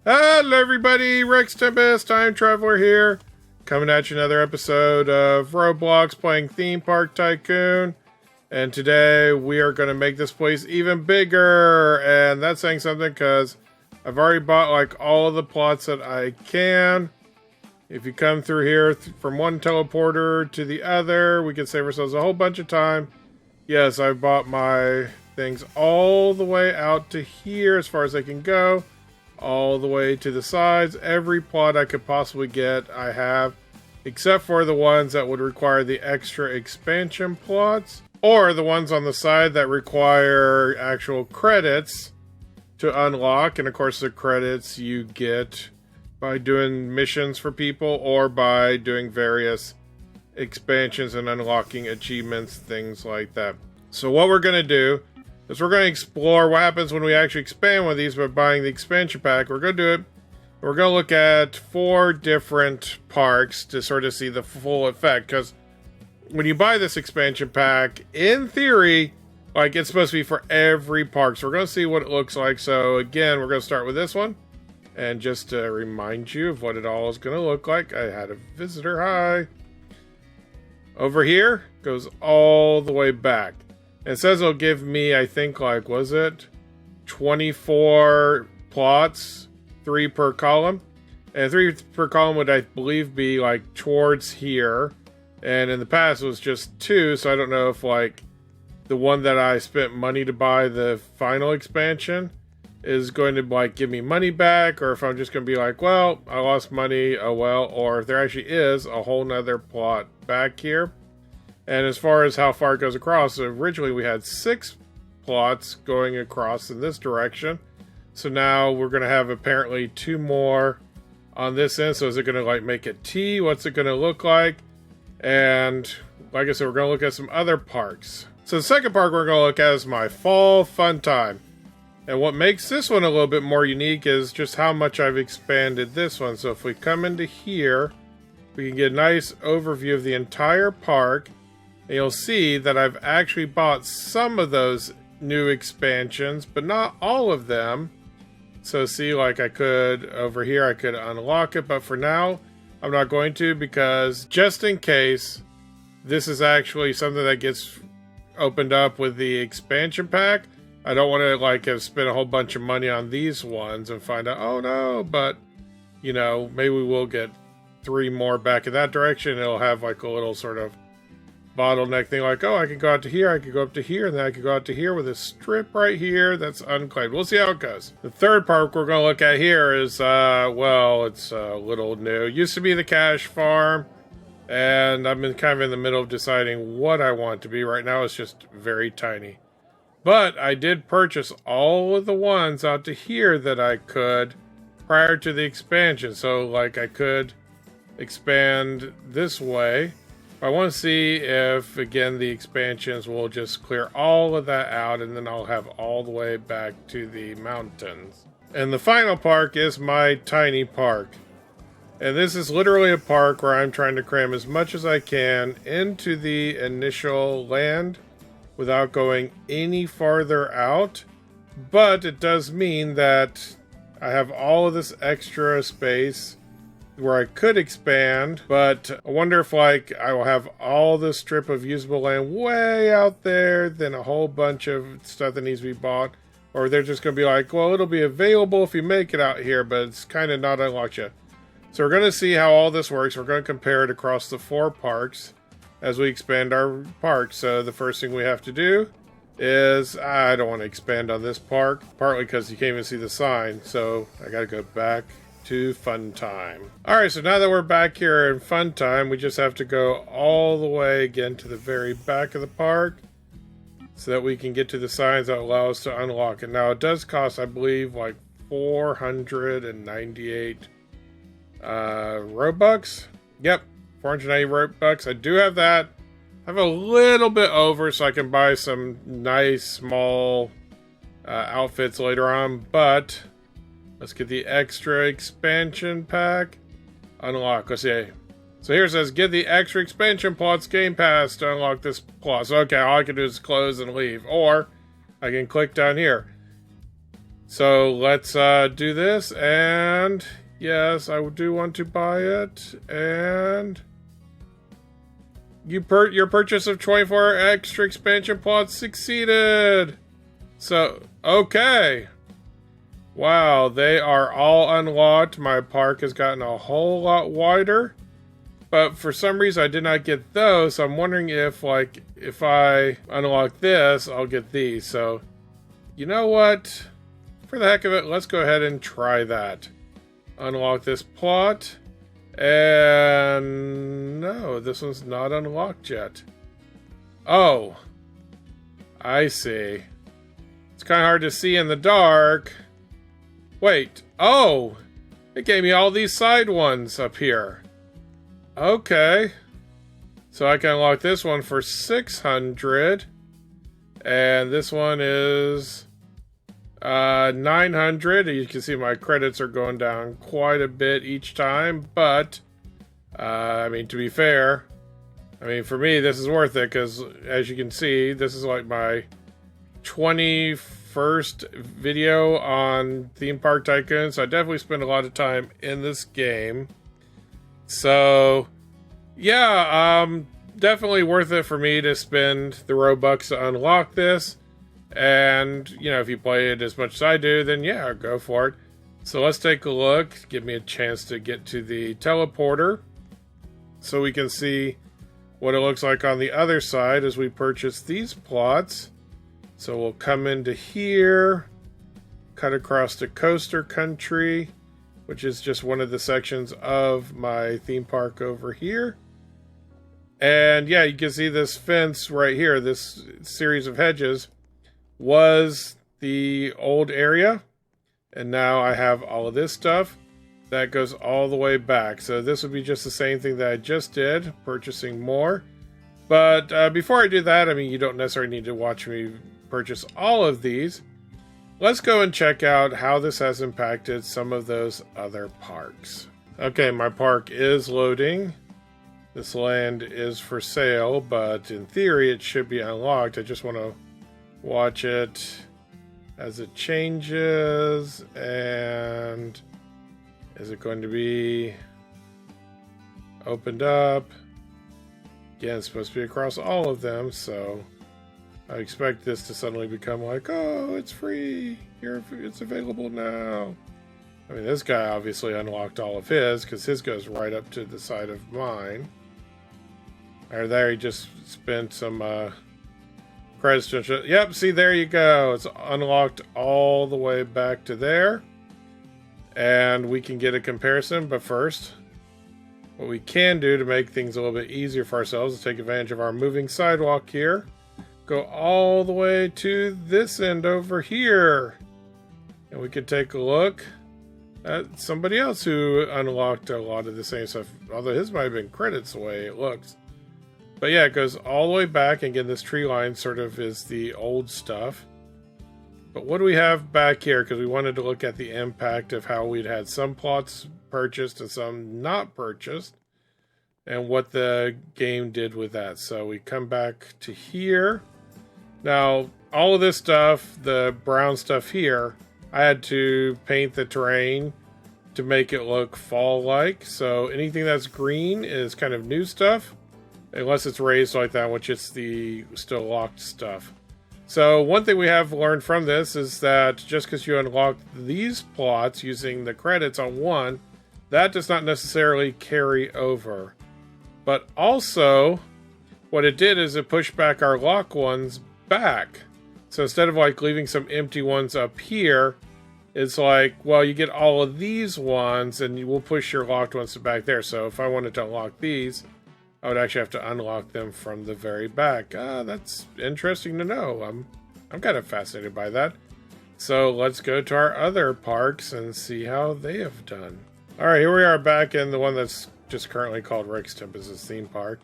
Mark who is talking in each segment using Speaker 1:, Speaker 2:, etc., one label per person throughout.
Speaker 1: Hello everybody, RexTempus, Time Traveler here, coming at you another episode of Roblox playing Theme Park Tycoon. And today we are going to make this place even bigger, and that's saying something because I've already bought like all of the plots that I can. If you come through here from one teleporter to the other, we can save ourselves a whole bunch of time. Yes, I bought my things all the way out to here as far as I can go. All the way to the sides. Every plot I could possibly get, I have. Except for the ones that would require the extra expansion plots. Or the ones on the side that require actual credits to unlock. And of course the credits you get by doing missions for people. Or by doing various expansions and unlocking achievements, things like that. So what we're going to do is we're going to explore what happens when we actually expand one of these by buying the expansion pack. We're going to do it. We're going to look at 4 different parks to sort of see the full effect. Because when you buy this expansion pack, in theory, like it's supposed to be for every park. So we're going to see what it looks like. So again, we're going to start with this one. And just to remind you of what it all is going to look like. I had a visitor. Hi. Over here goes all the way back. It says it'll give me, I think, like, was it 24 plots, 3 per column? And 3 per column would, I believe, be, like, towards here. And in the past, it was just 2, so I don't know if, like, the one that I spent money to buy, the final expansion, is going to, like, give me money back, or if I'm just going to be like, well, I lost money, oh well, or if there actually is a whole nother plot back here. And as far as how far it goes across, originally we had 6 plots going across in this direction. So now we're going to have apparently 2 more on this end. So is it going to like make a T? What's it going to look like? And like I said, we're going to look at some other parks. So the second park we're going to look at is my fall fun time. And what makes this one a little bit more unique is just how much I've expanded this one. So if we come into here, we can get a nice overview of the entire park. And you'll see that I've actually bought some of those new expansions, but not all of them. So see, like I could, over here, I could unlock it, but for now, I'm not going to, because just in case this is actually something that gets opened up with the expansion pack, I don't want to like have spent a whole bunch of money on these ones and find out, oh no, but you know, maybe we will get 3 more back in that direction. It'll have like a little sort of bottleneck thing, like, oh, I can go out to here, I can go up to here, and then I can go out to here with a strip right here that's unclaimed. We'll see how it goes. The third park we're going to look at here is, well, it's a little new. It used to be the cash farm, and I'm kind of in the middle of deciding what I want to be. Right now it's just very tiny. But I did purchase all of the ones out to here that I could prior to the expansion. So, like, I could expand this way. I want to see if, again, the expansions will just clear all of that out, and then I'll have all the way back to the mountains. And the final park is my tiny park. And this is literally a park where I'm trying to cram as much as I can into the initial land without going any farther out. But it does mean that I have all of this extra space where I could expand, but I wonder if like I will have all this strip of usable land way out there, then a whole bunch of stuff that needs to be bought, or they're just going to be like, well, it'll be available if you make it out here, but it's kind of not unlocked yet. So we're going to see how all this works. We're going to compare it across the 4 parks as we expand our park. So the first thing we have to do is, I don't want to expand on this park, partly because you can't even see the sign, so I got to go back to fun time. Alright, so now that we're back here in fun time, we just have to go all the way again to the very back of the park so that we can get to the signs that allow us to unlock it. Now it does cost, I believe, like 498 Robux. Yep, 490 Robux. I do have that. I have a little bit over so I can buy some nice small outfits later on, but let's get the extra expansion pack. Unlock. Let's see. So here it says, get the extra expansion plots game pass to unlock this plot. So okay, all I can do is close and leave. Or I can click down here. So let's do this, and yes, I do want to buy it, and your purchase of 24 extra expansion plots succeeded. So, okay. Wow, they are all unlocked. My park has gotten a whole lot wider. But for some reason, I did not get those. So I'm wondering if, like, if I unlock this, I'll get these. So, you know what? For the heck of it, let's go ahead and try that. Unlock this plot. And no, this one's not unlocked yet. Oh, I see. It's kind of hard to see in the dark. Wait, oh, it gave me all these side ones up here. Okay, so I can unlock this one for 600, and this one is 900. You can see my credits are going down quite a bit each time, but I mean, to be fair, I mean, for me, this is worth it, because as you can see, this is like my 21st video on Theme Park Tycoon, so I definitely spend a lot of time in this game. So, yeah, definitely worth it for me to spend the Robux to unlock this. And, you know, if you play it as much as I do, then yeah, go for it. So let's take a look. Give me a chance to get to the teleporter so we can see what it looks like on the other side as we purchase these plots. So we'll come into here, cut across to Coaster Country, which is just one of the sections of my theme park over here. And yeah, you can see this fence right here, this series of hedges was the old area. And now I have all of this stuff that goes all the way back. So this would be just the same thing that I just did, purchasing more. But before I do that, I mean, you don't necessarily need to watch me purchase all of these. Let's go and check out how this has impacted some of those other parks. Okay, my park is loading. This land is for sale, but in theory it should be unlocked. I just want to watch it as it changes. And is it going to be opened up? Again, it's supposed to be across all of them, so I expect this to suddenly become like, oh, it's free. It's available now. I mean, this guy obviously unlocked all of his because his goes right up to the side of mine. Or there, he just spent some credits to... Yep, see, there you go. It's unlocked all the way back to there. And we can get a comparison, but first, what we can do to make things a little bit easier for ourselves is take advantage of our moving sidewalk here. Go all the way to this end over here. And we could take a look at somebody else who unlocked a lot of the same stuff. Although his might have been credits the way it looks. But yeah, it goes all the way back. And again, this tree line sort of is the old stuff. But what do we have back here? Because we wanted to look at the impact of how we'd had some plots purchased and some not purchased. And what the game did with that. So we come back to here. Now, all of this stuff, the brown stuff here, I had to paint the terrain to make it look fall-like. So anything that's green is kind of new stuff, unless it's raised like that, which is the still locked stuff. So one thing we have learned from this is that just because you unlock these plots using the credits on one, that does not necessarily carry over. But also, what it did is it pushed back our lock ones back. So instead of like leaving some empty ones up here, it's like, well, you get all of these ones and you will push your locked ones to back there. So if I wanted to unlock these, I would actually have to unlock them from the very back. That's interesting to know. I'm kind of fascinated by that. So let's go to our other parks and see how they have done. All right, here we are back in the one that's just currently called RexTempus theme park.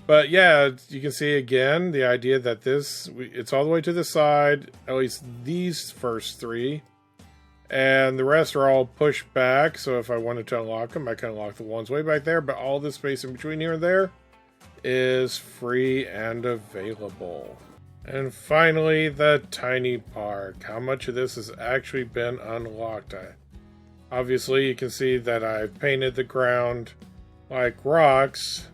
Speaker 1: But yeah, you can see again the idea that it's all the way to the side, at least these first three. And the rest are all pushed back, so if I wanted to unlock them, I can unlock the ones way back there, but all the space in between here and there is free and available. And finally, the tiny park. How much of this has actually been unlocked? Obviously, you can see that I've painted the ground like rocks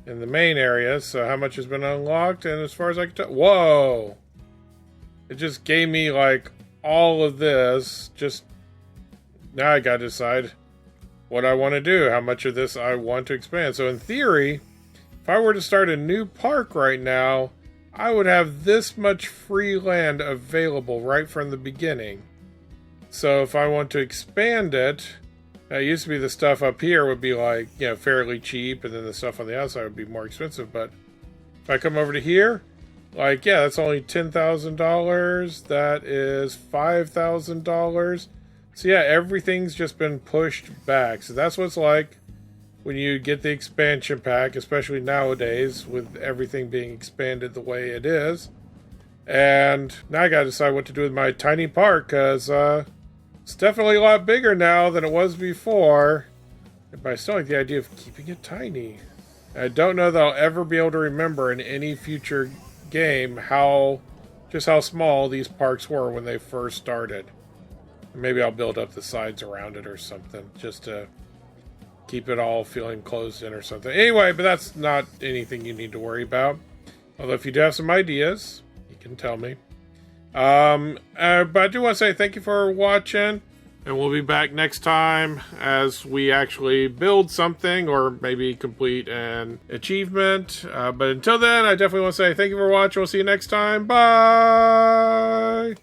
Speaker 1: in the main area. So how much has been unlocked? And as far as I can tell, whoa! It just gave me like all of this. Just now I gotta decide what I want to do, how much of this I want to expand. So in theory, if I were to start a new park right now, I would have this much free land available right from the beginning. So if I want to expand it, it used to be the stuff up here would be like, fairly cheap, and then the stuff on the outside would be more expensive. But if I come over to here, like, that's only $10,000. That is $5,000. So yeah, everything's just been pushed back. So that's what it's like when you get the expansion pack, especially nowadays with everything being expanded the way it is. And now I gotta decide what to do with my tiny park, because it's definitely a lot bigger now than it was before. But I still like the idea of keeping it tiny. I don't know that I'll ever be able to remember in any future game how small these parks were when they first started. Maybe I'll build up the sides around it or something, just to keep it all feeling closed in or something. Anyway, but that's not anything you need to worry about. Although if you do have some ideas, you can tell me. But I do want to say thank you for watching, and we'll be back next time as we actually build something or maybe complete an achievement. But until then, I definitely want to say thank you for watching. We'll see you next time. Bye!